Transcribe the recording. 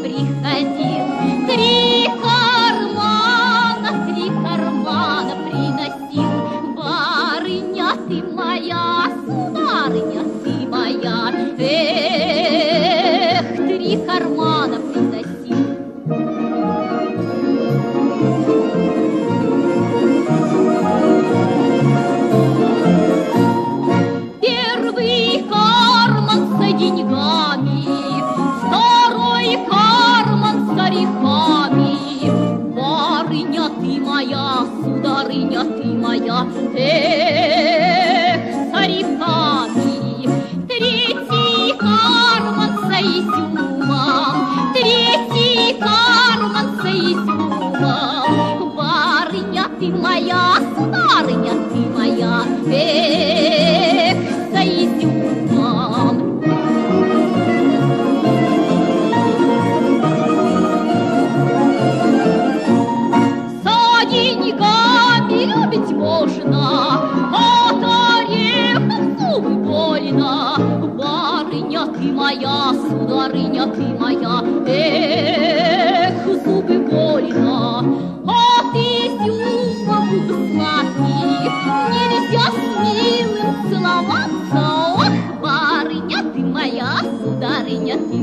приходил. Три кармана приносил. Барыня ты моя, сударыня ты моя, эх, 3 кармана приносил. Первый карман с деньгами, второй карман с орехами. Барыня ты моя, сударыня ты моя, эх, с орехами. Третий карман с изюмом, третий карман с изюмом. Барыня ты моя, сударыня ты моя, эх, с изюмом. За деньгами любить можно, от орехов зубы больно. Барыня ты моя, сударыня ты моя, эх, зубы больно. От изюма губы сладкие, нельзя с милым целоваться. Ох, барыня ты моя, сударыня ты